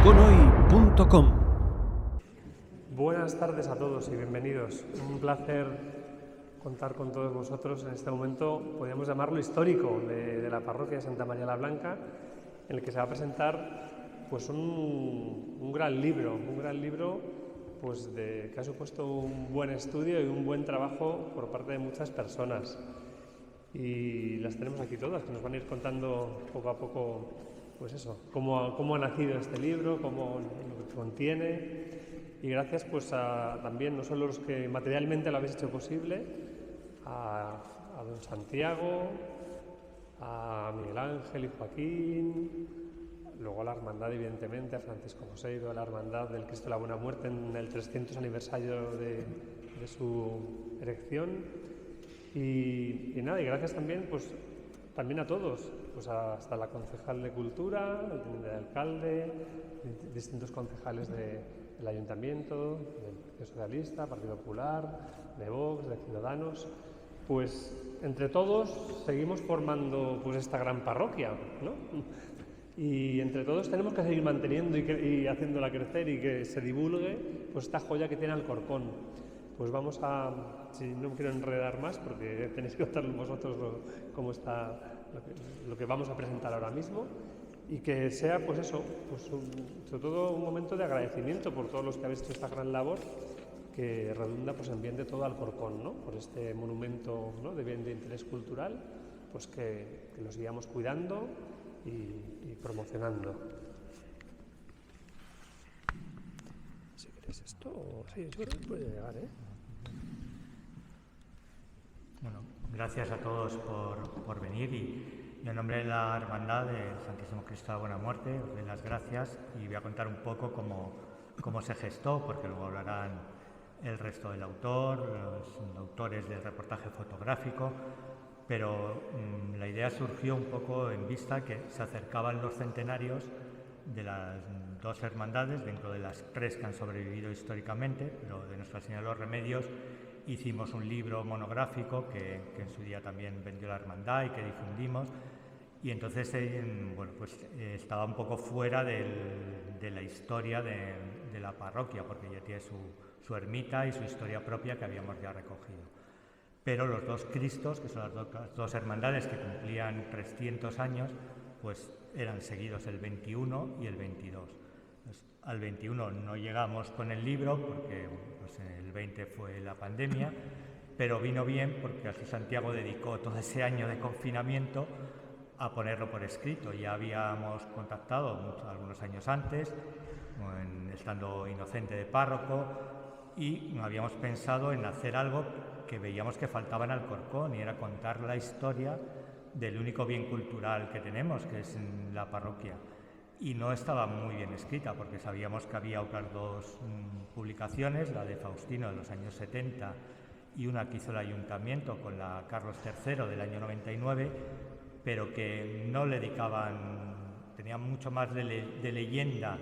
Arconhoy.com. Buenas tardes a todos y bienvenidos. Un placer contar con todos vosotros en este momento, podríamos llamarlo histórico, de la parroquia de Santa María la Blanca, en el que se va a presentar pues un gran libro, pues que ha supuesto un buen estudio y un buen trabajo por parte de muchas personas. Y las tenemos aquí todas, que nos van a ir contando poco a poco, pues eso, cómo ha nacido este libro, cómo lo que contiene. Y gracias pues también, no solo los que materialmente lo habéis hecho posible, a don Santiago, a Miguel Ángel y Joaquín, luego a la Hermandad, evidentemente, a Francisco Joseido, a la Hermandad del Cristo de la Buena Muerte en el 300 aniversario de su erección. Y nada, y gracias también, pues, también a todos, pues hasta la concejal de Cultura, el teniente de alcalde, distintos concejales del Ayuntamiento, del Partido Socialista, Partido Popular, de Vox, de Ciudadanos. Pues entre todos seguimos formando pues esta gran parroquia, ¿no? Y entre todos tenemos que seguir manteniendo y haciéndola crecer y que se divulgue pues esta joya que tiene Alcorcón. Pues vamos si no quiero enredar más, porque tenéis que contarlo vosotros cómo está lo que vamos a presentar ahora mismo, y que sea, pues eso, pues sobre todo un momento de agradecimiento por todos los que habéis hecho esta gran labor, que redunda pues en bien de todo Alcorcón, ¿no? Por este monumento, ¿no?, de bien de interés cultural, pues que lo sigamos cuidando y promocionando. Si queréis esto, sí, yo creo que puede llegar, ¿eh? Bueno, gracias a todos por venir y en nombre de la Hermandad del Santísimo Cristo de la Buena Muerte os doy las gracias y voy a contar un poco cómo se gestó, porque luego hablarán el resto del autor, los autores del reportaje fotográfico, pero la idea surgió un poco en vista que se acercaban los centenarios de las dos hermandades, dentro de las tres que han sobrevivido históricamente, pero de Nuestra Señora de los Remedios. Hicimos un libro monográfico que en su día también vendió la hermandad y que difundimos, y entonces estaba un poco fuera de la historia de la parroquia, porque ya tiene su ermita y su historia propia que habíamos ya recogido. Pero los dos Cristos, que son las dos hermandades que cumplían 300 años, pues eran seguidos el 21 y el 22. Pues, al 21 no llegamos con el libro porque pues, el 20 fue la pandemia, pero vino bien porque así Santiago dedicó todo ese año de confinamiento a ponerlo por escrito. Ya habíamos contactado algunos años antes, estando inocente de párroco, y habíamos pensado en hacer algo que veíamos que faltaba en Alcorcón, y era contar la historia del único bien cultural que tenemos, que es la parroquia. Y no estaba muy bien escrita, porque sabíamos que había otras dos publicaciones, la de Faustino de los años 70 y una que hizo el Ayuntamiento con la Carlos III del año 99, pero que no le dedicaban, tenían mucho más de leyenda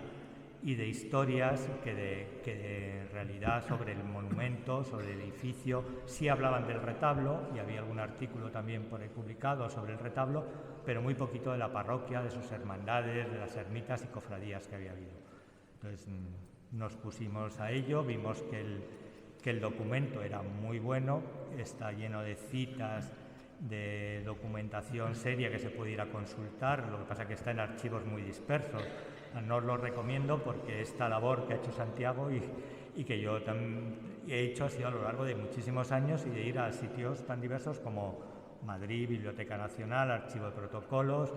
y de historias que de realidad sobre el monumento, sobre el edificio. Sí hablaban del retablo, y había algún artículo también por ahí publicado sobre el retablo, pero muy poquito de la parroquia, de sus hermandades, de las ermitas y cofradías que había habido. Entonces nos pusimos a ello, vimos que el documento era muy bueno, está lleno de citas, de documentación seria que se puede ir a consultar, lo que pasa es que está en archivos muy dispersos. No os lo recomiendo porque esta labor que ha hecho Santiago y que yo también he hecho ha sido a lo largo de muchísimos años, y de ir a sitios tan diversos como Madrid, Biblioteca Nacional, Archivo de Protocolos,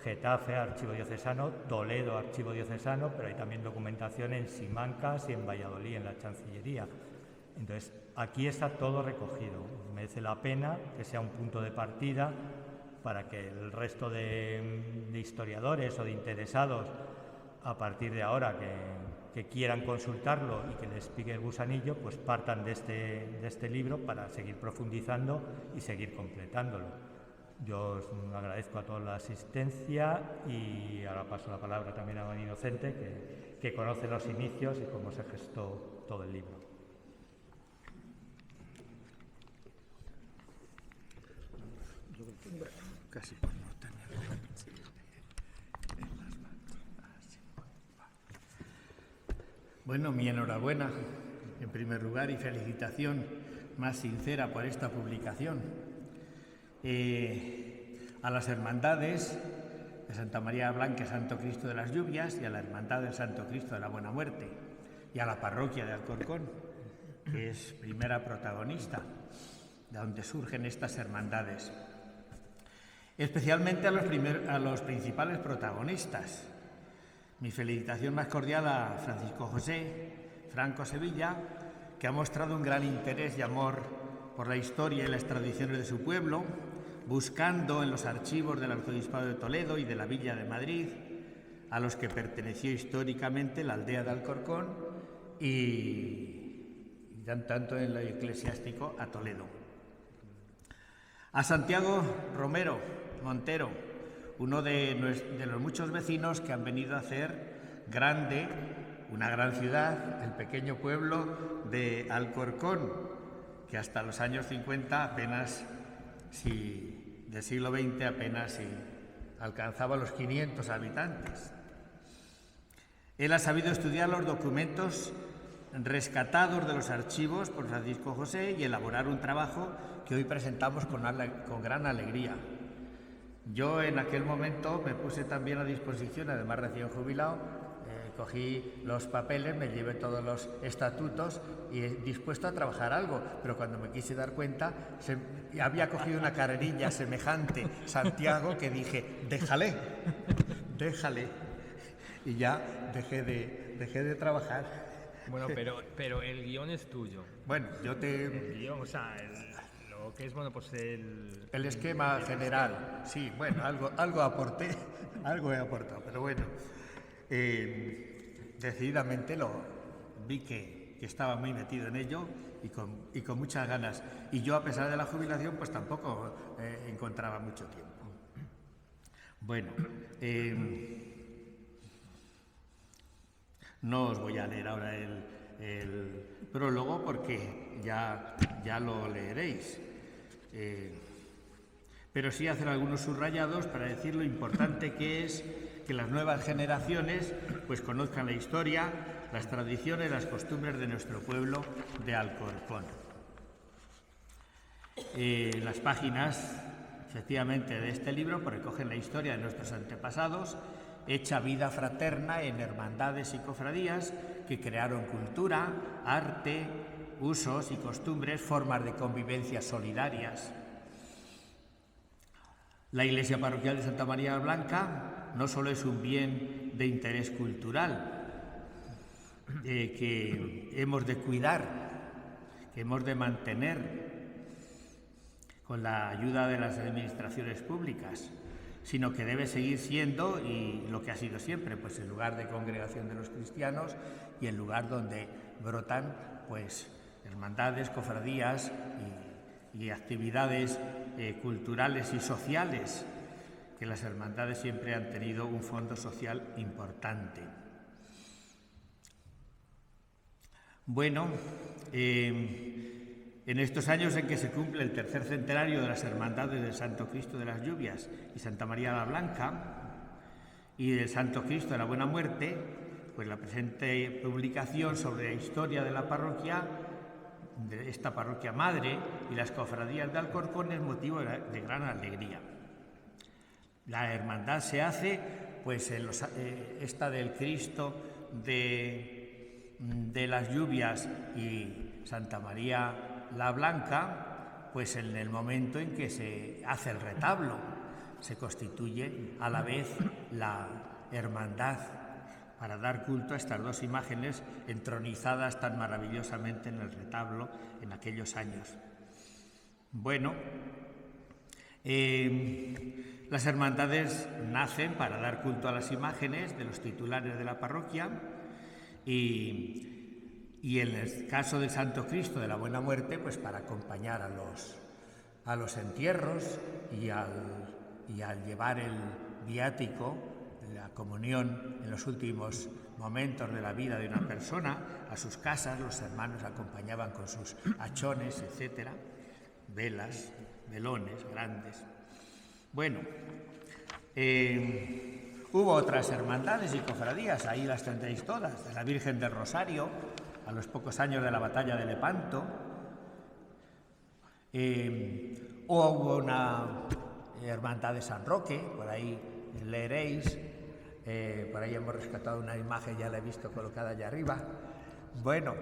Getafe, Archivo Diocesano, Toledo, Archivo Diocesano, pero hay también documentación en Simancas y en Valladolid, en la Chancillería. Entonces, aquí está todo recogido. Merece la pena que sea un punto de partida para que el resto de historiadores o de interesados, a partir de ahora, que quieran consultarlo y que les pique el gusanillo, pues partan de este libro para seguir profundizando y seguir completándolo. Yo os agradezco a toda la asistencia, y ahora paso la palabra también a Don Inocente, que conoce los inicios y cómo se gestó todo el libro. Casi por no tener Bueno, mi enhorabuena, en primer lugar, y felicitación más sincera por esta publicación. A las hermandades de Santa María Blanca y Santo Cristo de las Lluvias, y a la Hermandad del Santo Cristo de la Buena Muerte, y a la parroquia de Alcorcón, que es primera protagonista, de donde surgen estas hermandades. Especialmente a los principales protagonistas. Mi felicitación más cordial a Francisco José Franco Sevilla, que ha mostrado un gran interés y amor por la historia y las tradiciones de su pueblo, buscando en los archivos del Arzobispado de Toledo y de la Villa de Madrid, a los que perteneció históricamente la aldea de Alcorcón y tanto en lo eclesiástico a Toledo. A Santiago Romero Montero, uno de los muchos vecinos que han venido a hacer grande una gran ciudad, el pequeño pueblo de Alcorcón, que hasta los años 50 apenas, del siglo XX apenas alcanzaba los 500 habitantes. Él ha sabido estudiar los documentos rescatados de los archivos por Francisco José y elaborar un trabajo que hoy presentamos con gran alegría. Yo en aquel momento me puse también a disposición, además recién jubilado, cogí los papeles, me llevé todos los estatutos y dispuesto a trabajar algo, pero cuando me quise dar cuenta había cogido una carrerilla semejante Santiago que dije, déjale, y ya dejé de trabajar. Bueno, pero el guión es tuyo. Bueno, El guión, o sea, lo que es, bueno, pues el esquema general, sí, bueno, algo aporté, algo he aportado, pero bueno, decididamente vi que estaba muy metido en ello y con muchas ganas. Y yo, a pesar de la jubilación, pues tampoco encontraba mucho tiempo. Bueno, no os voy a leer ahora el prólogo porque ya lo leeréis. Pero sí hacer algunos subrayados para decir lo importante que es que las nuevas generaciones pues conozcan la historia, las tradiciones, las costumbres de nuestro pueblo de Alcorcón. Las páginas, efectivamente, de este libro pues, recogen la historia de nuestros antepasados, hecha vida fraterna en hermandades y cofradías que crearon cultura, arte, usos y costumbres, formas de convivencia solidarias. La iglesia parroquial de Santa María Blanca no solo es un bien de interés cultural que hemos de cuidar, que hemos de mantener con la ayuda de las administraciones públicas, sino que debe seguir siendo, y lo que ha sido siempre, pues el lugar de congregación de los cristianos y el lugar donde brotan pues hermandades, cofradías y actividades culturales y sociales, que las hermandades siempre han tenido un fondo social importante. Bueno, en estos años en que se cumple el tercer centenario de las hermandades del Santo Cristo de las Lluvias y Santa María la Blanca y del Santo Cristo de la Buena Muerte, pues la presente publicación sobre la historia de la parroquia, de esta parroquia madre y las cofradías de Alcorcón es motivo de gran alegría. La hermandad se hace, pues esta del Cristo de las Lluvias y Santa María la Blanca, pues en el momento en que se hace el retablo, se constituye a la vez la hermandad para dar culto a estas dos imágenes entronizadas tan maravillosamente en el retablo en aquellos años. Bueno, las hermandades nacen para dar culto a las imágenes de los titulares de la parroquia y en el caso del Santo Cristo de la Buena Muerte, pues para acompañar a los entierros y al llevar el viático, la comunión en los últimos momentos de la vida de una persona, a sus casas. Los hermanos acompañaban con sus hachones, etcétera, velas, velones grandes. Bueno, Hubo otras hermandades y cofradías, ahí las tendréis todas, de la Virgen del Rosario, a los pocos años de la batalla de Lepanto. O hubo una hermandad de San Roque, por ahí leeréis, por ahí hemos rescatado una imagen, ya la he visto colocada allá arriba. Bueno,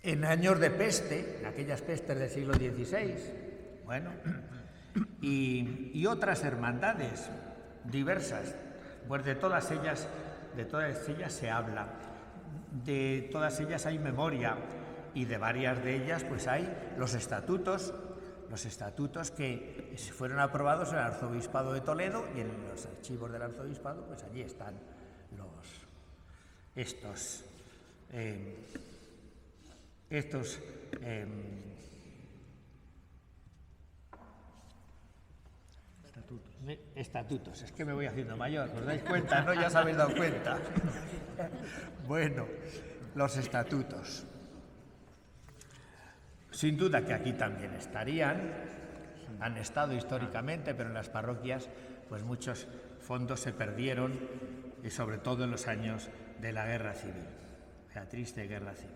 en años de peste, en aquellas pestes del siglo XVI, bueno, y otras hermandades diversas, pues de todas ellas se habla, de todas ellas hay memoria, y de varias de ellas pues hay los estatutos que fueron aprobados en el Arzobispado de Toledo, y en los archivos del Arzobispado pues allí están estos estatutos. Es que me voy haciendo mayor, ¿os dais cuenta? ¿No? Ya os habéis dado cuenta. Bueno, los estatutos. Sin duda que aquí también estarían, han estado históricamente, pero en las parroquias pues muchos fondos se perdieron, y sobre todo en los años de la Guerra Civil, la triste Guerra Civil.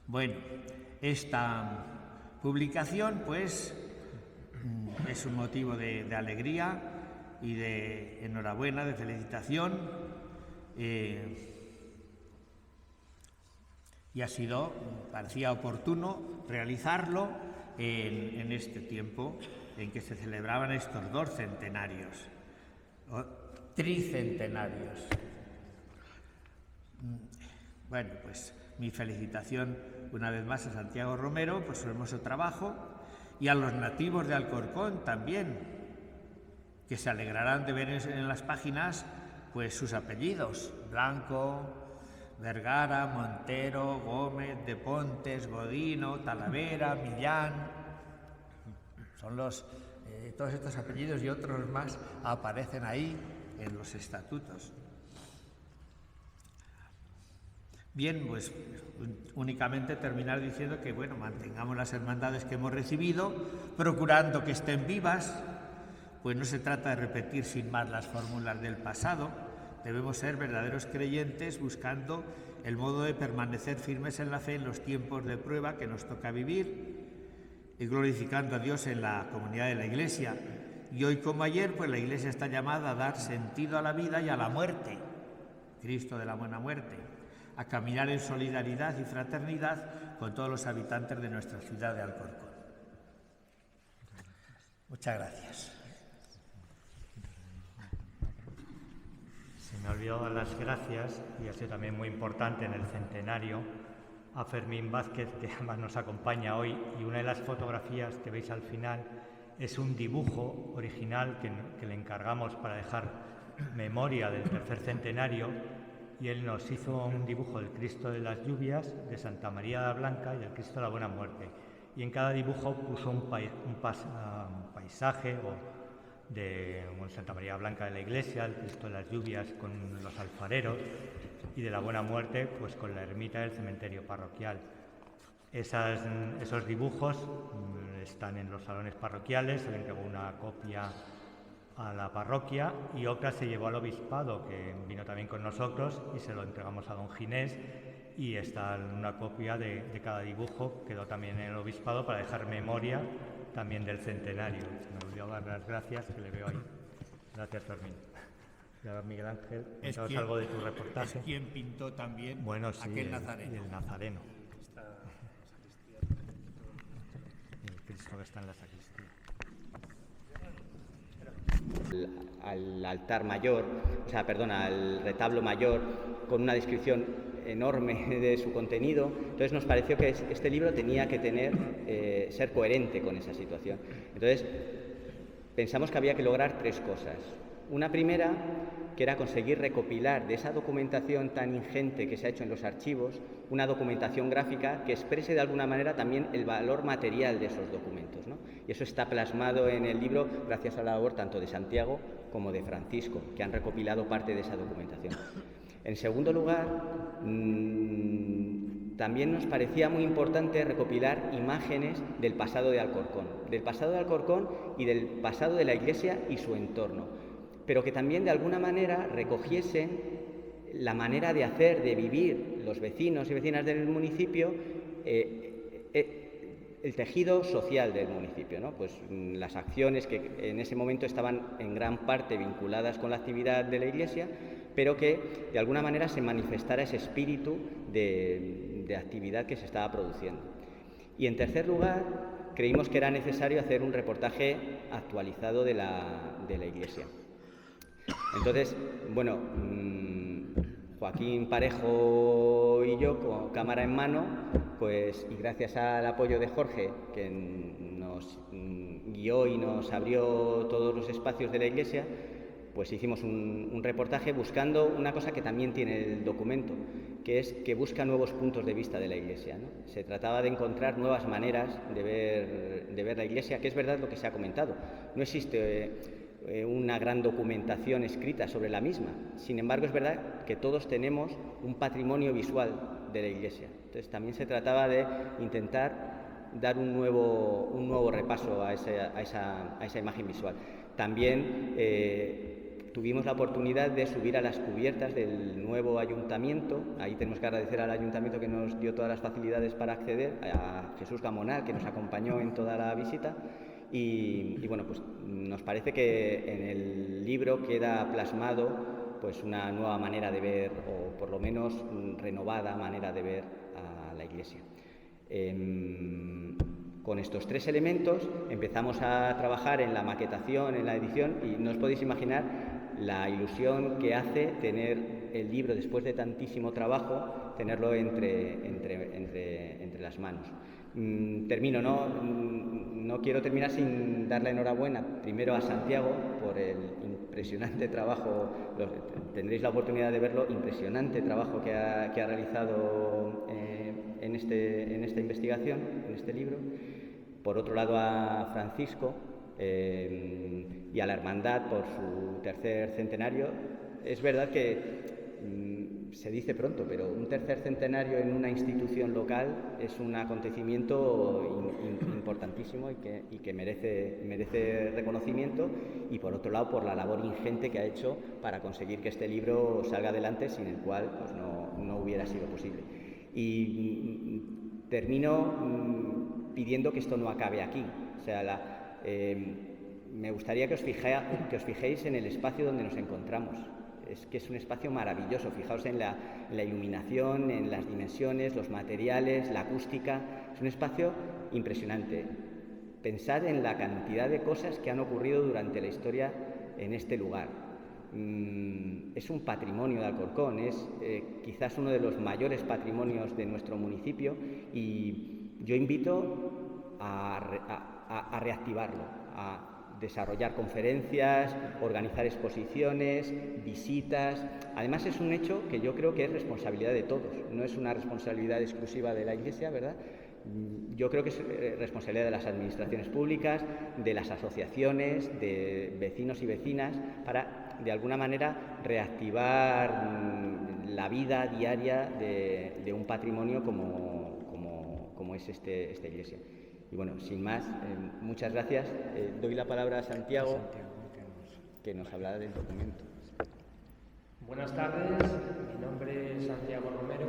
Bueno, esta publicación pues es un motivo de alegría y de enhorabuena, de felicitación, y ha sido, parecía oportuno realizarlo en este tiempo en que se celebraban estos 2 centenarios, o tricentenarios. Bueno, pues mi felicitación una vez más a Santiago Romero por su hermoso trabajo, y a los nativos de Alcorcón también, que se alegrarán de ver en las páginas pues sus apellidos: Blanco, Vergara, Montero, Gómez, de Pontes, Godino, Talavera, Millán. Son todos estos apellidos y otros más aparecen ahí en los estatutos. Bien, pues únicamente terminar diciendo que, bueno, mantengamos las hermandades que hemos recibido, procurando que estén vivas, pues no se trata de repetir sin más las fórmulas del pasado. Debemos ser verdaderos creyentes, buscando el modo de permanecer firmes en la fe en los tiempos de prueba que nos toca vivir, y glorificando a Dios en la comunidad de la Iglesia. Y hoy como ayer, pues la Iglesia está llamada a dar sentido a la vida y a la muerte, Cristo de la buena muerte, a caminar en solidaridad y fraternidad con todos los habitantes de nuestra ciudad de Alcorcón. Muchas gracias. Se me olvidó dar las gracias, y ha sido también muy importante en el centenario, a Fermín Vázquez, que además nos acompaña hoy, y una de las fotografías que veis al final es un dibujo original que le encargamos para dejar memoria del 3er centenario, y él nos hizo un dibujo del Cristo de las Lluvias, de Santa María la Blanca y del Cristo de la Buena Muerte, y en cada dibujo puso un paisaje de Santa María Blanca de la iglesia, el Cristo de las Lluvias con los alfareros, y de la Buena Muerte pues con la ermita del cementerio parroquial. Esos dibujos están en los salones parroquiales, se le entregó una copia a la parroquia y otra se llevó al obispado, que vino también con nosotros, y se lo entregamos a don Ginés, y está una copia de cada dibujo, quedó también en el obispado para dejar memoria también del centenario. Me olvidó dar las gracias, que le veo ahí. Gracias, Fermín. Y ahora, Miguel Ángel, cuéntanos algo de tu reportaje. Es quien pintó también aquel Nazareno. Y el Nazareno. El Cristo que está en la sacristía. Al altar mayor, al retablo mayor, con una descripción enorme de su contenido. Entonces nos pareció que este libro tenía que ser coherente con esa situación. Entonces pensamos que había que lograr 3 cosas. Una primera, que era conseguir recopilar de esa documentación tan ingente que se ha hecho en los archivos, una documentación gráfica que exprese de alguna manera también el valor material de esos documentos, ¿no? Y eso está plasmado en el libro gracias a la labor tanto de Santiago como de Francisco, que han recopilado parte de esa documentación. En segundo lugar, también nos parecía muy importante recopilar imágenes del pasado de Alcorcón y del pasado de la Iglesia y su entorno. pero que también de alguna manera recogiesen la manera de hacer, de vivir los vecinos y vecinas del municipio, el tejido social del municipio, ¿no? Pues las acciones que en ese momento estaban en gran parte vinculadas con la actividad de la Iglesia, pero que de alguna manera se manifestara ese espíritu de actividad que se estaba produciendo. Y en tercer lugar, creímos que era necesario hacer un reportaje actualizado de la Iglesia. Entonces, bueno, Joaquín Parejo y yo, con cámara en mano, pues, y gracias al apoyo de Jorge, que nos guió y nos abrió todos los espacios de la Iglesia, pues hicimos un reportaje buscando una cosa que también tiene el documento, que es que busca nuevos puntos de vista de la Iglesia, ¿no? Se trataba de encontrar nuevas maneras de ver la Iglesia, que es verdad lo que se ha comentado. No existe una gran documentación escrita sobre la misma. Sin embargo, es verdad que todos tenemos un patrimonio visual de la Iglesia. Entonces, también se trataba de intentar dar un nuevo repaso a esa imagen visual. También tuvimos la oportunidad de subir a las cubiertas del nuevo ayuntamiento. Ahí tenemos que agradecer al ayuntamiento que nos dio todas las facilidades para acceder, a Jesús Gamonal, que nos acompañó en toda la visita. Y bueno, pues nos parece que en el libro queda plasmado pues una nueva manera de ver, o por lo menos renovada manera de ver a la Iglesia. Con estos tres elementos empezamos a trabajar en la maquetación, en la edición, y no os podéis imaginar la ilusión que hace tener el libro después de tantísimo trabajo, tenerlo entre las manos. Termino, no quiero terminar sin dar la enhorabuena primero a Santiago por el impresionante trabajo, tendréis la oportunidad de verlo, impresionante trabajo que ha realizado en esta investigación, en este libro. Por otro lado, a Francisco y a la Hermandad por su tercer centenario. Es verdad que se dice pronto, pero un tercer centenario en una institución local es un acontecimiento importantísimo y que merece reconocimiento, y por otro lado por la labor ingente que ha hecho para conseguir que este libro salga adelante, sin el cual pues, no hubiera sido posible. Y termino pidiendo que esto no acabe aquí. O sea, me gustaría que os fijéis en el espacio donde nos encontramos. Es que es un espacio maravilloso. Fijaos en la iluminación, en las dimensiones, los materiales, la acústica. Es un espacio impresionante. Pensad en la cantidad de cosas que han ocurrido durante la historia en este lugar. Es un patrimonio de Alcorcón, es quizás uno de los mayores patrimonios de nuestro municipio, y yo invito a reactivarlo, a desarrollar conferencias, organizar exposiciones, visitas. Además, es un hecho que yo creo que es responsabilidad de todos, no es una responsabilidad exclusiva de la Iglesia, ¿verdad? Yo creo que es responsabilidad de las administraciones públicas, de las asociaciones, de vecinos y vecinas, para, de alguna manera, reactivar la vida diaria de un patrimonio como es esta iglesia. Y bueno, sin más, muchas gracias. Doy la palabra a Santiago, que nos hablará del documento. Buenas tardes, mi nombre es Santiago Romero,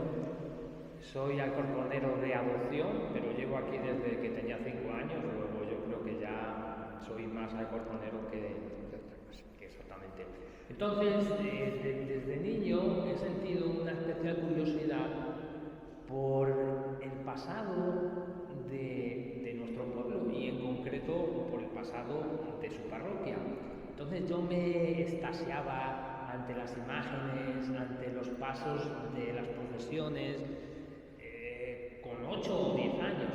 soy alcorconero de adopción, pero llevo aquí desde que tenía 5 años, luego yo creo que ya soy más alcorconero que exactamente. Entonces, desde niño he sentido una especial curiosidad por el pasado de nuestro pueblo, y en concreto por el pasado de su parroquia. Entonces yo me extasiaba ante las imágenes, ante los pasos de las procesiones, con 8 o 10 años,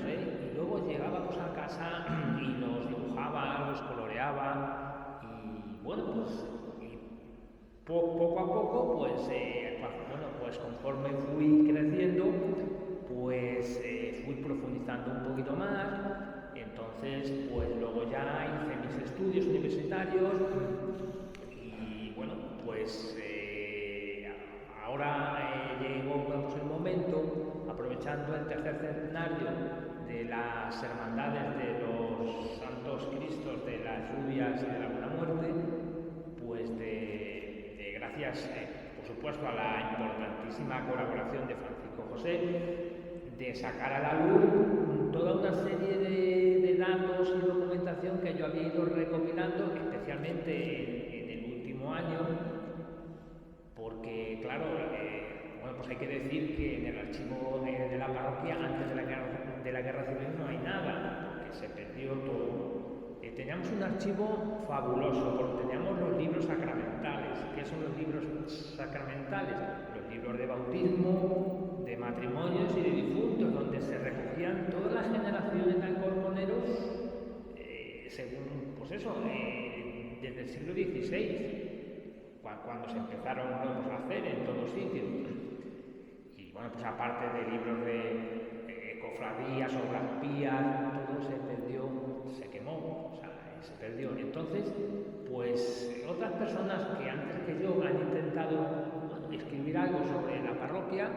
y luego llegábamos a casa y los dibujaba, los coloreaba, y bueno, pues poco a poco, pues conforme fui creciendo, pues fui profundizando un poquito más. Entonces, pues luego ya hice mis estudios universitarios y bueno, pues ahora llegó el momento, aprovechando el tercer centenario de las hermandades de los Santos Cristos de las Lluvias y de la Buena Muerte, pues de gracias, por supuesto, a la importantísima colaboración de Francisco José, de sacar a la luz toda una serie de datos y documentación que yo había ido recopilando, especialmente en el último año, porque, claro, bueno, pues hay que decir que en el archivo de la parroquia, antes de la guerra civil, no hay nada, porque se perdió todo. Teníamos un archivo fabuloso, porque teníamos los libros sacramentales. ¿Qué son los libros sacramentales? Los libros de bautismo, de matrimonios y de difuntos, donde se recogían todas las generaciones de alcorconeros, según, pues eso, desde el siglo XVI, cuando se empezaron a hacer en todos sitios. Y bueno, pues aparte de libros de cofradías, obras pías, todo se perdió, se quemó, o sea, se perdió. Entonces, pues otras personas que antes que yo han intentado escribir algo sobre la parroquia,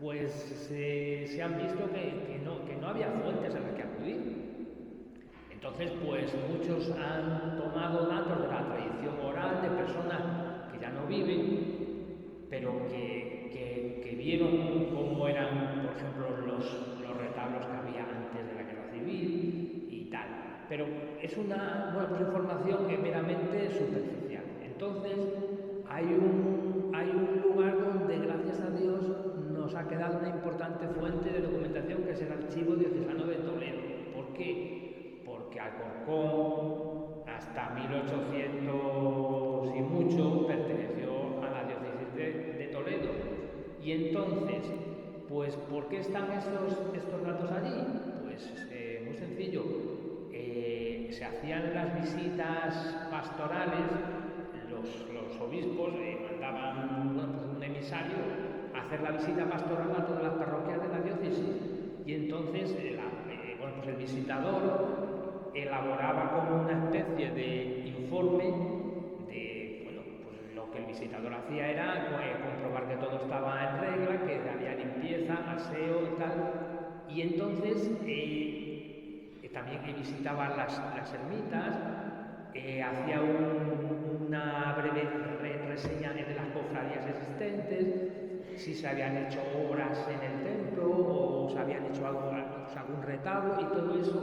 pues se han visto que no había fuentes a las que acudir. Entonces, pues muchos han tomado datos de la tradición oral de personas que ya no viven, pero que vieron cómo eran, por ejemplo, los retablos que había antes de la guerra civil y tal. Pero es una información meramente superficial. Entonces, hay un lugar donde, gracias a Dios, nos ha quedado una importante fuente de documentación, que es el Archivo Diocesano de Toledo. ¿Por qué? Porque Alcorcón, hasta 1800 y mucho, perteneció a la diócesis de Toledo. Y entonces, pues, ¿por qué están estos datos allí? Pues muy sencillo. Se hacían las visitas pastorales, los obispos mandaban un emisario a hacer la visita pastoral a todas las parroquias de la diócesis. Y entonces, pues el visitador elaboraba como una especie de informe de, pues lo que el visitador hacía era comprobar que todo estaba en regla, que había limpieza, aseo y tal. Y entonces también visitaba las ermitas, hacía una breve reseña de las cofradías existentes, si se habían hecho obras en el templo o se habían hecho algún retablo, y todo eso,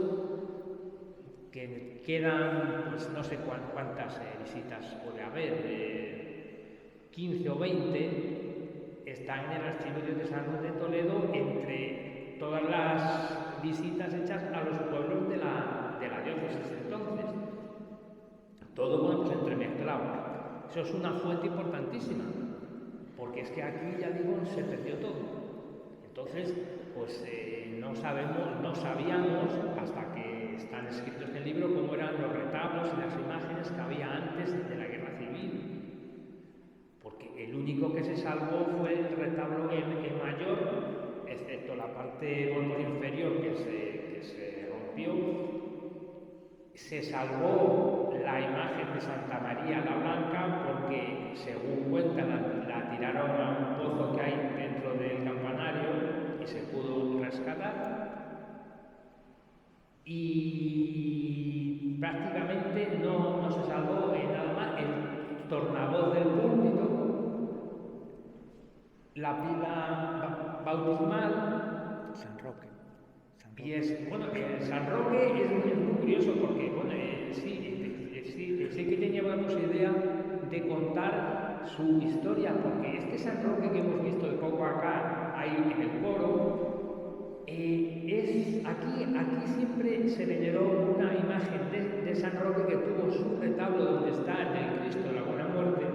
que quedan, pues no sé cuántas visitas puede haber, 15 o 20, están en el Archivo Diocesano de Toledo, entre todas las visitas hechas a los pueblos de la diócesis. Entonces, todo pues entremezclado. Eso es una fuente importantísima, porque es que aquí, ya digo, se perdió todo. Entonces, pues no sabíamos, hasta que están escritos en el libro, cómo eran los retablos y las imágenes que había antes de la guerra civil. Porque el único que se salvó fue el retablo en mayor, excepto la parte inferior que se rompió. Se salvó la imagen de Santa María la Blanca porque, según cuentan, la tiraron a un pozo que hay dentro del campanario y se pudo rescatar. Y prácticamente no se salvó nada más el tornavoz del púlpito, la pila bautismal, San Roque. y San Roque es muy curioso porque, sí que tenía idea de contar su historia, porque es que San Roque, que hemos visto de poco acá, ahí en el coro, aquí siempre se veneró una imagen de San Roque que tuvo su retablo donde está el Cristo de la Buena Muerte.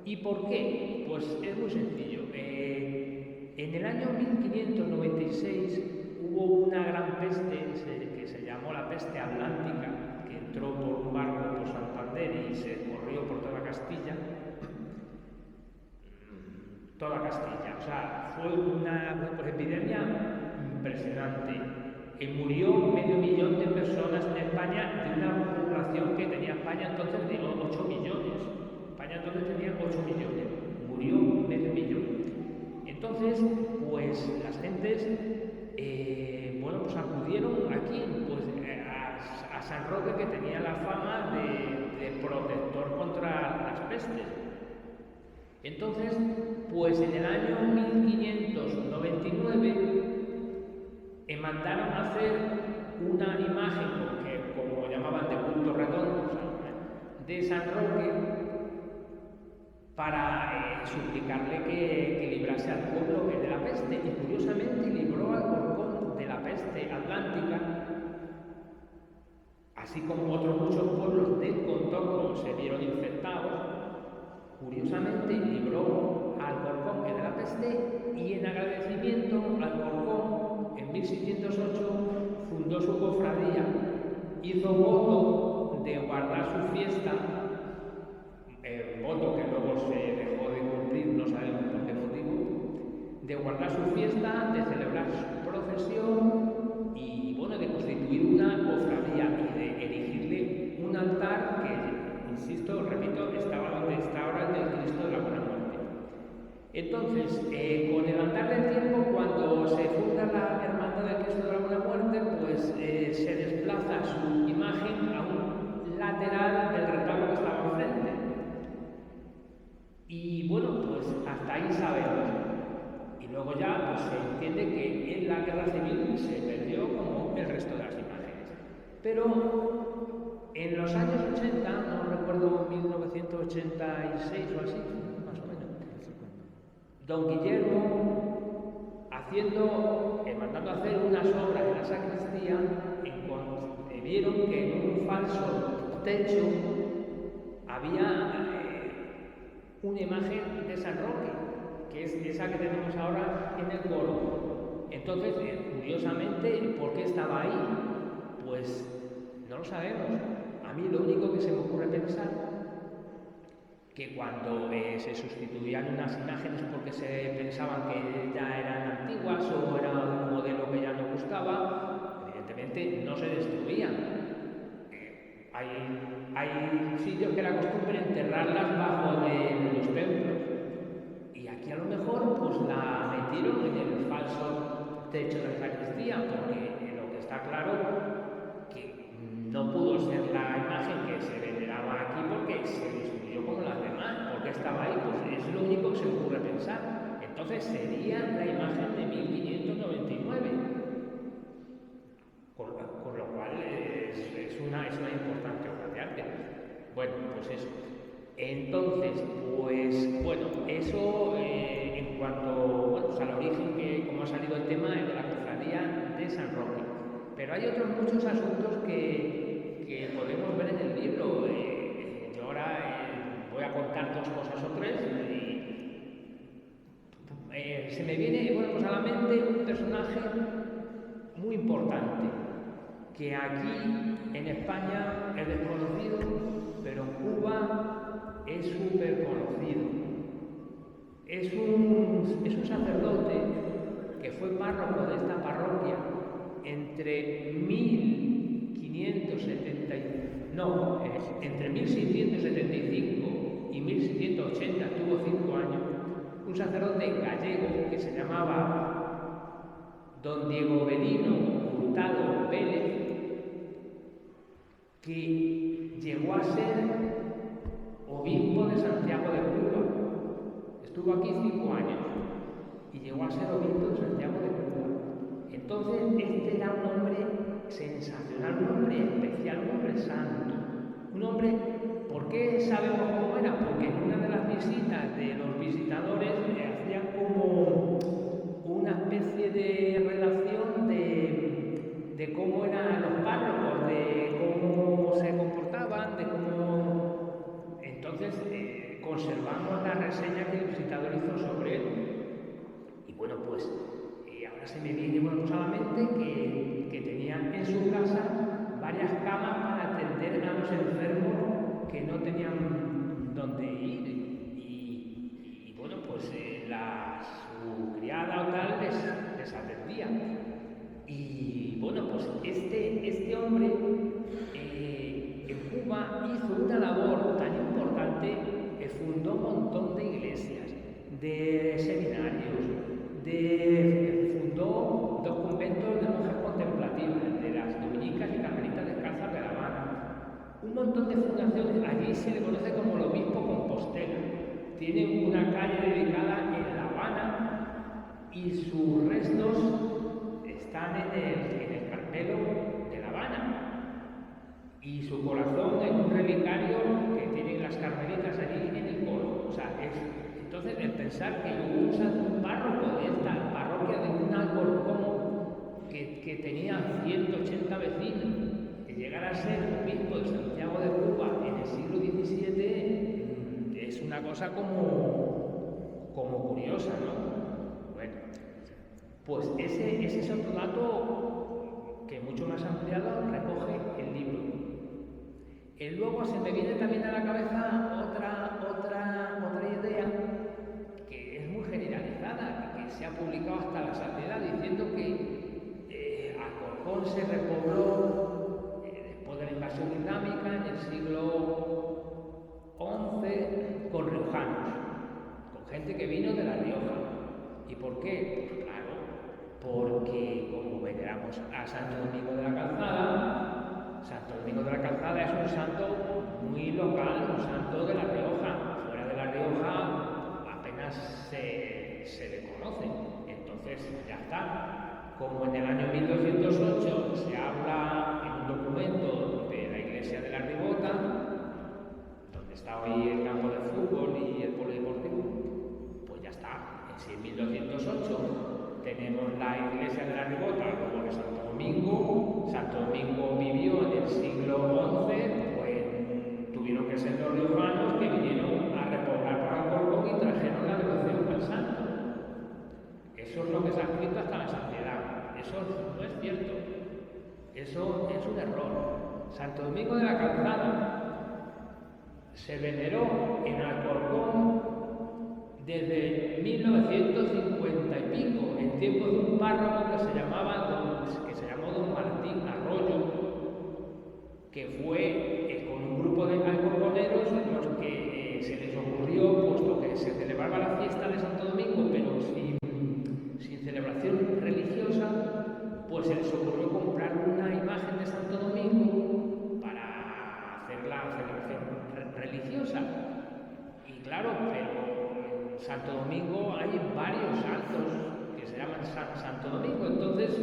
¿Y por qué? Pues es muy sencillo. En el año 1596 hubo una gran peste que se llamó la peste atlántica, que entró por un barco por Santander y se corrió por toda Castilla. O sea, fue una epidemia impresionante. Murió 500.000 de personas en España, de una población que tenía España entonces de 8 millones. España entonces tenía 8 millones. Murió 500.000. Entonces, pues las gentes pues acudieron aquí a San Roque, que tenía la fama de protector contra las pestes. Entonces, pues en el año 1599 mandaron a hacer una imagen, que como llamaban de culto redondo, de San Roque, para suplicarle que librase al pueblo de la peste. Y curiosamente libró al Alcorcón de la peste atlántica, así como otros muchos pueblos del contorno se vieron infectados. Curiosamente libró al Alcorcón de la peste, y en agradecimiento Alcorcón en 1608 fundó su cofradía, hizo voto de guardar su fiesta, voto que luego se dejó de cumplir, no sabemos por qué motivo, de guardar su fiesta, de celebrar su procesión y bueno, de constituir una cofradía y de erigirle un altar que, insisto, repito, estaba donde está ahora el del Cristo de la Buena Muerte. Entonces, con el andar del tiempo, cuando se funda la Hermandad del Cristo de la Buena Muerte, pues se desplaza su imagen a un lateral del retablo que estaba enfrente. Y bueno, pues hasta ahí sabemos. Y luego ya pues, se entiende que en la Guerra Civil se perdió como el resto de las imágenes. Pero en los años 80, no recuerdo, 1986 o así, más o menos, don Guillermo, mandando a hacer unas obras en la sacristía, vieron que en un falso techo había una imagen de San Roque, que es esa que tenemos ahora en el coro. Entonces, curiosamente, ¿por qué estaba ahí? Pues no lo sabemos. A mí lo único que se me ocurre pensar, que cuando se sustituían unas imágenes porque se pensaban que ya eran antiguas o era un modelo que ya no gustaba, evidentemente no se destruían. Hay sitios que era costumbre enterrarlas bajo de los templos, y aquí a lo mejor pues la metieron en el falso techo de la sacristía, porque lo que está claro que no pudo ser la imagen que se veneraba aquí porque se destruyó como las demás. ¿Por qué estaba ahí? Pues es lo único que se me ocurre pensar. Entonces sería la imagen de 1599, con lo cual es una importante obra de arte. Bueno, pues eso. Entonces, pues bueno, eso en cuanto pues al origen, que como ha salido el tema de la cofradía de San Roque. Pero hay otros muchos asuntos que podemos ver en el libro. Yo ahora voy a contar dos cosas o tres y se me viene pues a la mente un personaje muy importante, que aquí en España es desconocido, pero en Cuba es súper conocido. Es un sacerdote que fue párroco de esta parroquia entre 1675 y 1680, tuvo 5 años, un sacerdote gallego que se llamaba don Diego Benino Hurtado Vélez, que llegó a ser obispo de Santiago de Cuba. Estuvo aquí 5 años y llegó a ser obispo de Santiago de Cuba. Entonces, este era un hombre sensacional, un hombre especial, un hombre santo. Un hombre, ¿por qué sabemos cómo era? Porque en una de las visitas de los visitadores le hacían como una especie de relación de cómo eran los párrocos, de cómo se comportaban, de cómo... Entonces, conservamos la reseña que el visitador hizo sobre él. Y bueno, pues ahora se me viene pues, a la mente que tenían en su casa varias camas para atender a los enfermos que no tenían dónde ir. Y bueno, pues su criada o tal les atendía. Y bueno, pues este hombre en Cuba hizo una labor tan importante que fundó un montón de iglesias, de seminarios, fundó 2 conventos de monjas contemplativas, de las dominicas y carmelitas descalzas de La Habana. Un montón de fundaciones. Allí se le conoce como el obispo Compostela. tiene una calle dedicada en La Habana y sus restos están en el Carmelo de La Habana. Y su corazón en un relicario que tienen las carmelitas allí en el coro. O sea, entonces el pensar que hubo un párroco de esta parroquia de un Alcorcón que tenía 180 vecinos, que llegara a ser obispo de Santiago de Cuba en el siglo XVII, es una cosa como curiosa, ¿no? Bueno, pues ese es otro dato que mucho más ampliado recoge el libro. Y luego se me viene también a la cabeza otra idea que es muy generalizada, que se ha publicado hasta la saciedad, diciendo que Alcorcón se repobló después de la invasión islámica en el siglo XI con riojanos, con gente que vino de La Rioja. ¿Y por qué? Pues claro, porque como veneramos a Santo Domingo de la Calzada, Santo Domingo de la Calzada es un santo muy local, un santo de La Rioja. Fuera de La Rioja apenas se le conoce. Entonces ya está. Como en el año 1208 se habla en un documento de la iglesia de La Ribota, donde está hoy el campo de fútbol y el polideportivo, pues ya está. Si en 1208 tenemos la iglesia de La Ribota, luego de Santo Domingo vivió en el siglo XI, pues tuvieron que ser los riojanos que vinieron a repoblar por Alcorcón y trajeron la devoción al santo. Eso es lo que se ha escrito hasta la saciedad. Eso no es cierto. Eso es un error. Santo Domingo de la Calzada se veneró en Alcorcón desde 1950 y pico, en tiempos de un párroco que se llamó don Martín Arroyo, que fue con un grupo de alcorconeros los que se les ocurrió, puesto que se celebraba la fiesta de Santo Domingo, pero sin celebración religiosa, pues se les ocurrió comprar una imagen de Santo Domingo para hacer la celebración religiosa. Y claro, pero en Santo Domingo hay varios santos que se llaman Santo Domingo, entonces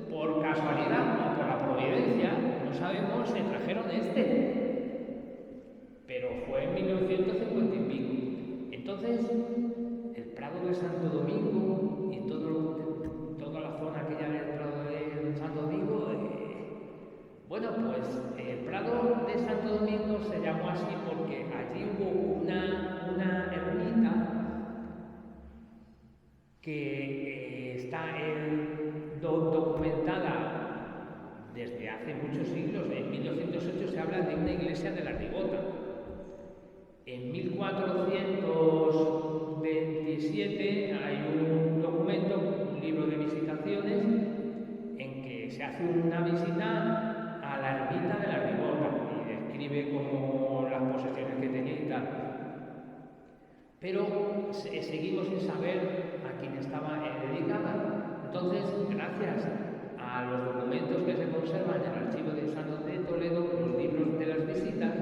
por casualidad o por la providencia, no sabemos, se trajeron pero fue en 1950 y pico. Entonces el Prado de Santo Domingo y toda la zona aquella del Prado de Santo Domingo, bueno, pues el Prado de Santo Domingo se llamó así porque allí hubo una ermita que está documentada desde hace muchos siglos. En 1208 se habla de una iglesia de La Ribota. En 1427 hay un documento, un libro de visitaciones, en que se hace una visita a la ermita de La Ribota y describe como las posesiones que tenía y tal. Pero seguimos sin saber a quién estaba dedicada. Entonces, gracias a los documentos que se conservan en el archivo de San de Toledo, los libros de las visitas,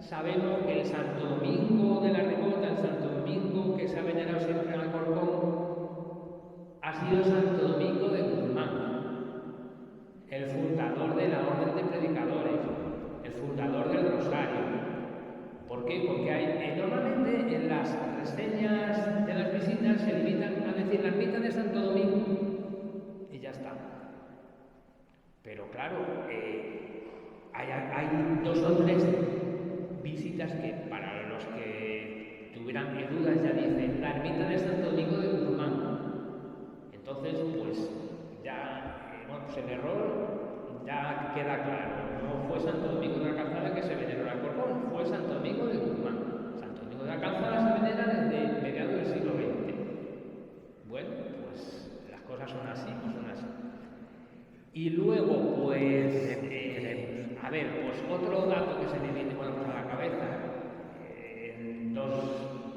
sabemos que el Santo Domingo de La Ribota, el Santo Domingo que se ha venerado siempre en Alcorcón, ha sido Santo Domingo de Guzmán, el fundador de la Orden de Predicadores, el fundador del Rosario. ¿Por qué? Porque normalmente en las reseñas de las visitas se limitan a decir la ermita de Santo Domingo y ya está. Pero claro, hay 2 o 3 visitas que para los que tuvieran dudas ya dicen la ermita de Santo Domingo de Guzmán. Entonces, pues ya, pues el error ya queda claro. No fue Santo Domingo de la Calzada que se veneró en Alcorcón, fue Santo Domingo de Guzmán. Santo Domingo de la Calzada se venera desde mediados del siglo XX. Bueno, pues las cosas son así, no son así. Y luego, pues, a ver, pues otro dato que se me viene a la cabeza, en 2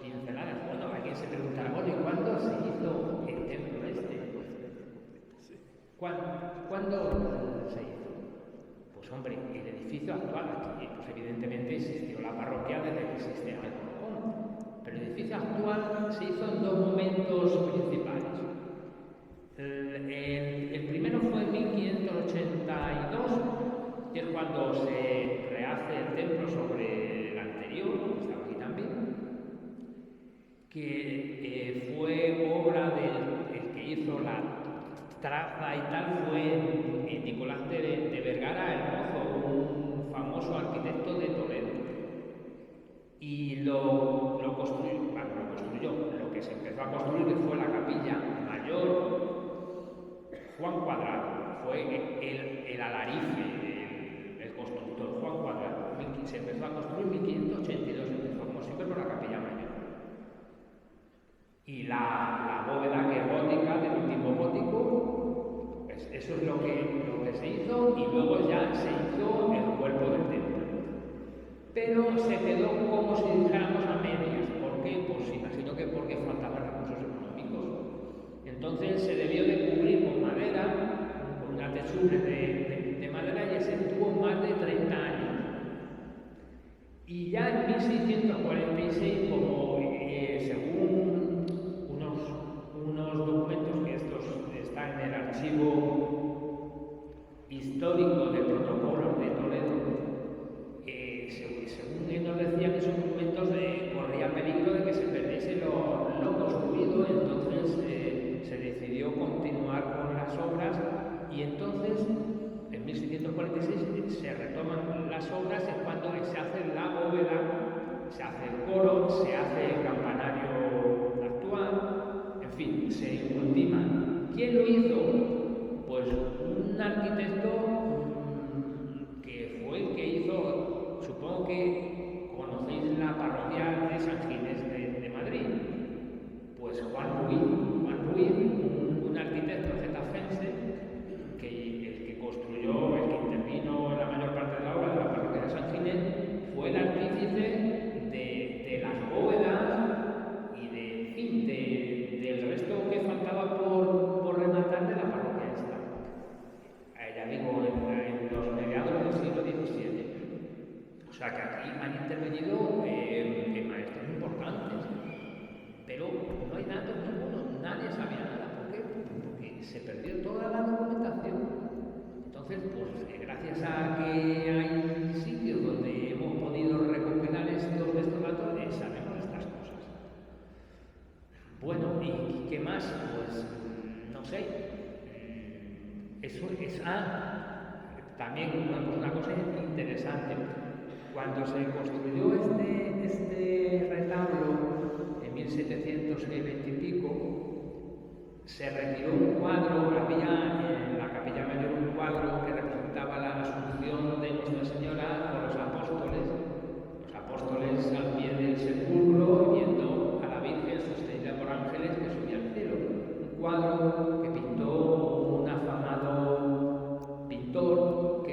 pinceladas. Bueno, alguien se preguntará, bueno, ¿y cuándo se hizo el templo este? ¿Cuándo se hizo? Pues hombre, el edificio actual aquí, pues evidentemente existió la parroquia desde que existía Alcorcón. Pero el edificio actual se hizo en dos momentos principales. El primero fue en 1582, que es cuando se rehace el templo sobre el anterior, que estaba aquí también, que fue obra del que hizo la traza y tal, fue Nicolás de Vergara el Mozo, un famoso arquitecto de Toledo. Y lo construyó. Lo que se empezó a construir fue la capilla mayor. Juan Cuadrado fue el alarife, el constructor, Juan Cuadrado. Se empezó a construir en 1582, empezó como siempre por la capilla mayor. Y la bóveda que es gótica, del último gótico, pues eso es lo que se hizo, y luego ya se hizo el cuerpo del templo. Pero se quedó como si dijéramos a medias. ¿Por qué? Pues imagino que porque faltaban recursos económicos. Entonces se debió de cubrir con madera, con una techumbre de madera, y se tuvo más de 30 años. Y ya en 1646, como según unos documentos que estos están en el archivo histórico de protocolos de Toledo, según él nos decía que esos documentos corría peligro de que se perdiese lo construido. Entonces se decidió continuar con las obras, y entonces en 1646 se retoman las obras, es cuando se hace la bóveda, se hace el coro, se hace el campanario actual, en fin, se ultima. ¿Quién lo hizo? Pues un arquitecto que fue el que hizo, supongo que conocéis la parroquia de San Ginés de Madrid, pues Juan Ruiz, un arquitecto getafense, el que construyó, el que intervino en la mayor parte de la obra de la parroquia de San Ginés, fue el artífice de las bóvedas y del resto que faltaba por rematar de la parroquia esta. Ya digo, en los mediados del siglo XVII. O sea que aquí han intervenido maestros importantes, pero no hay datos ninguno, nadie sabía nada. ¿Por qué? Porque se perdió toda la documentación. Entonces, pues gracias a que hay sitios donde hemos podido recopilar estos datos, sabemos estas cosas. Bueno, ¿y qué más? Pues no sé. Eso es también una cosa interesante. Cuando se construyó este retablo en 1720 y pico, se retiró un cuadro, había en la capilla mayor un cuadro que representaba la Asunción de Nuestra Señora por los apóstoles al pie del sepulcro, viendo a la Virgen sostenida por ángeles que subía al cielo. Un cuadro que pintó un afamado pintor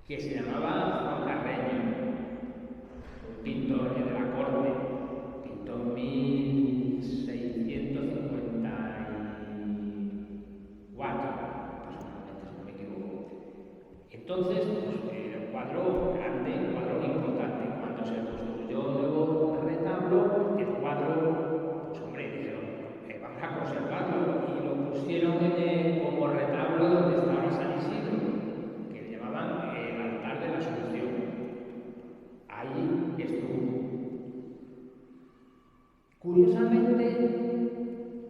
que se llamaba Juan Carreño, un pintor de la corte, pintó en 1654, aproximadamente, si no me equivoco. Entonces, pues, el cuadro grande, el cuadro importante. Cuando se construyó un nuevo retablo, el cuadro, pues hombre, dijeron, vamos a conservarlo, y lo pusieron como retablo donde estaba San Isidro, que le llamaban el altar de la Asunción. Ahí estuvo. Curiosamente,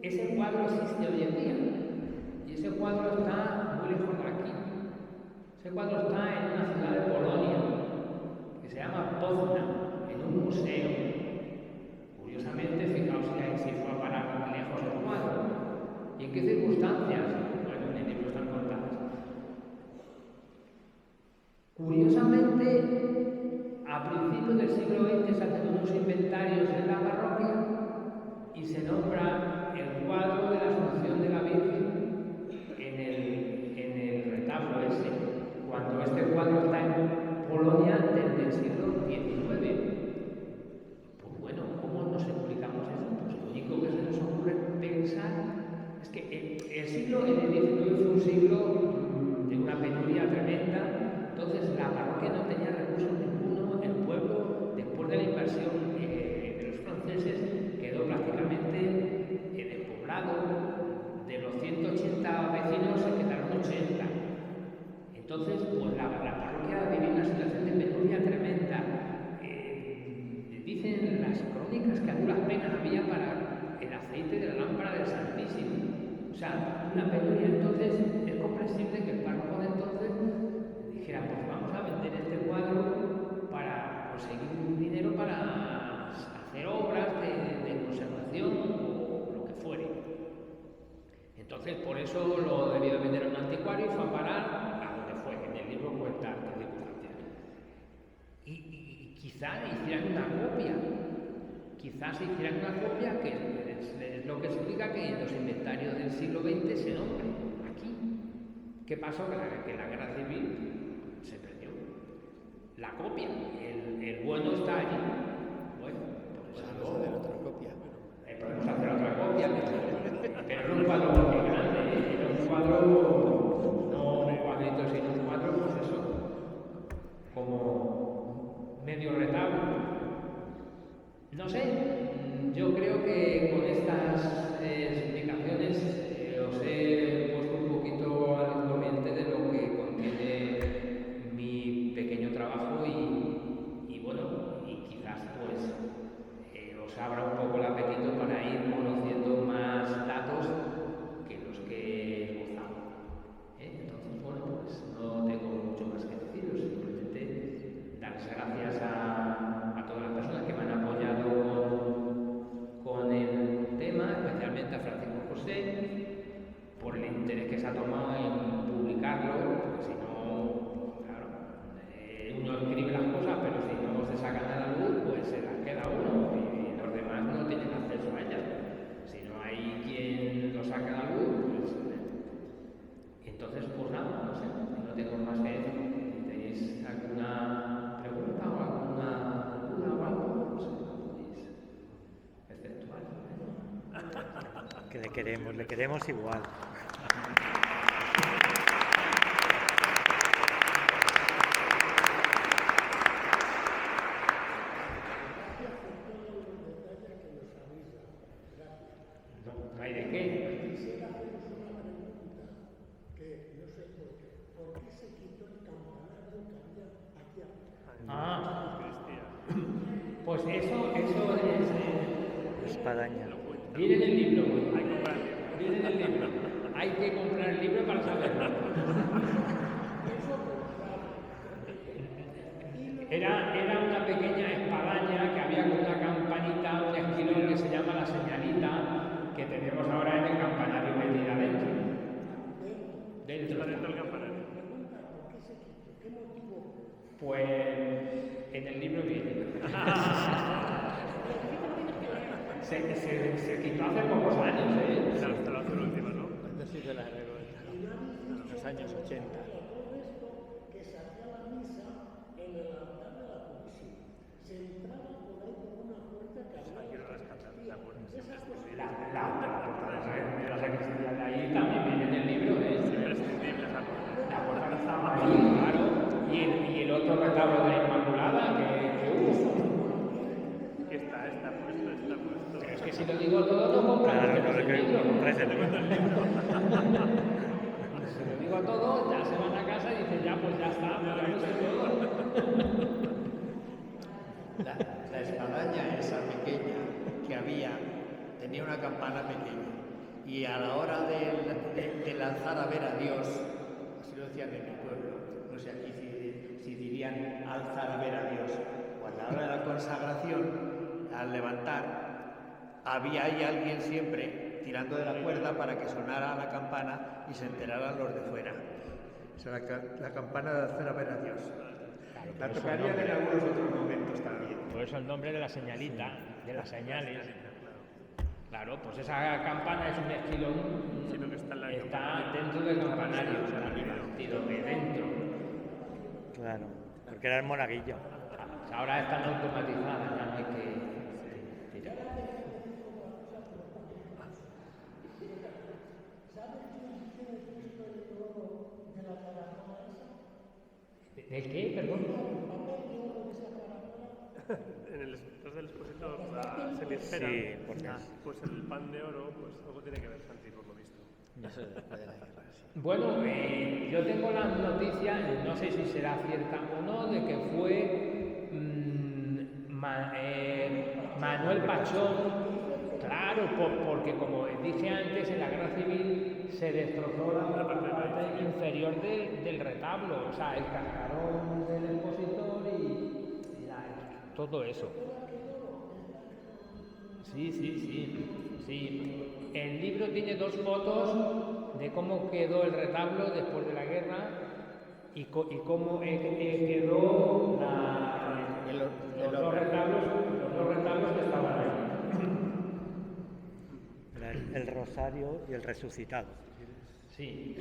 ese cuadro existe hoy en día, y ese cuadro está muy lejos de aquí. Ese cuadro está en una ciudad de Polonia, que se llama Poznan, en un museo. Curiosamente, fijaos que si fue a parar lejos del cuadro. ¿Y en qué circunstancias? Bueno, en el libro están contadas. Curiosamente, a principios del siglo XX se hacen unos inventarios en la parroquia y se nombra el cuadro de la Asunción de la Virgen en el retablo ese, cuando este cuadro está en Polonia desde el siglo XIX. crónicas que a duras penas había para el aceite de la lámpara del Santísimo. O sea, una penuria. Entonces es comprensible que el párroco de entonces dijera, pues vamos a vender este cuadro para conseguir un dinero para hacer obras de conservación o lo que fuere. Entonces por eso lo debió de vender a un anticuario y fue a parar a donde fue, en el libro cuenta qué circunstancias. Y quizás hicieran una copia. Quizás hicieran una copia que es lo que explica que en los inventarios del siglo XX se nombre aquí. ¿Qué pasó? Que la guerra civil se perdió. La copia, el bueno está allí. Bueno, pues Podemos hacer otra copia. podemos hacer otra copia, pero era un cuadro muy grande, era un cuadro, no un cuadrito, sino un cuadro, pues eso, como medio retablo. No sé, yo creo que con estas explicaciones os he puesto un poquito al corriente de lo que contiene mi pequeño trabajo y bueno, y quizás pues os abra un poco el apetito para ir conociendo más datos que los que he gozado. Entonces, bueno, pues no tengo mucho más que deciros, simplemente darles gracias a todas las personas que me han apoyado con el tema, especialmente a Francisco José, por el interés que se ha tomado en publicarlo, porque si no, claro, uno escribe las cosas, pero si no se sacan a la luz, pues se las queda uno y los demás no tienen acceso a ellas. Si no hay quien lo saque a la luz, pues entonces pues nada, no sé, no tengo más que decir. Si tenéis alguna pregunta o alguna duda o algo, pues podéis exceptuar. Que le queremos igual. No hay de qué. Pues eso es Espadaña. viene en el libro. Viene en el libro. Hay que comprar el libro para saberlo. Era una pequeña espadaña que había con una campanita, un esquilón que se llama la señalita, que tenemos ahora en el campanario metida dentro. Dentro del campanario. Pues en el libro viene. se quitó hace pocos años, ¿Cuándo se hizo la revuelta? En los años 80. La sacristía de ahí también viene en el libro, la puerta que estaba ahí, claro, y el otro retablo de la Inmaculada que hubo. Está puesto. Pero es que si lo digo todo, no compras el libro. Si lo digo todo, ya se van a casa y dicen, ya, pues ya está, me lo sé todo. La espadaña esa pequeña que había tenía una campana pequeña y a la hora de lanzar a ver a Dios, así lo decían en mi pueblo, no sé aquí si dirían alzar a ver a Dios, o a la hora de la consagración, al levantar, había ahí alguien siempre tirando de la cuerda para que sonara la campana y se enteraran los de fuera. Esa es la campana de hacer a ver a Dios. La tocarían en algunos otros momentos también. Por eso el nombre de la señalita, de las señales. Claro, pues esa campana es un esquilón, está dentro del campanario, metido de dentro. Claro, porque era el monaguillo. Ahora están automatizadas, ya no hay que tirar. ¿De qué? Perdón. En el detrás del expositor, la semiesfera, Sí, porque pues el pan de oro, pues algo tiene que ver, Santi, por lo visto. Bueno, yo tengo la noticia, no sé si será cierta o no, de que fue Manuel Pachón, claro, porque como dije antes, en la guerra civil se destrozó la parte inferior del retablo, o sea, el cascarón del expositor y todo eso. Sí. El libro tiene 2 fotos de cómo quedó el retablo después de la guerra y cómo quedó los dos retablos que estaban ahí. El rosario y el resucitado. Sí.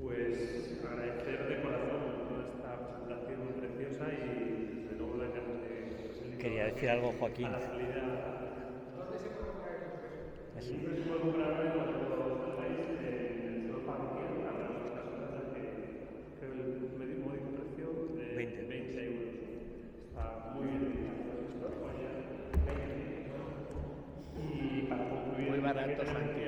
Pues agradecer de corazón toda esta presentación preciosa y de nuevo la de Quería decir algo, Joaquín. a la salida. Eso. El libro se puede comprar en cualquier país en el sector parroquial, a las personas que creo el módico precio de 20 euros. Está muy bien editado, está joya. Y para concluir, Muy barato, Santi.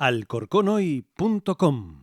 alcorconoy.com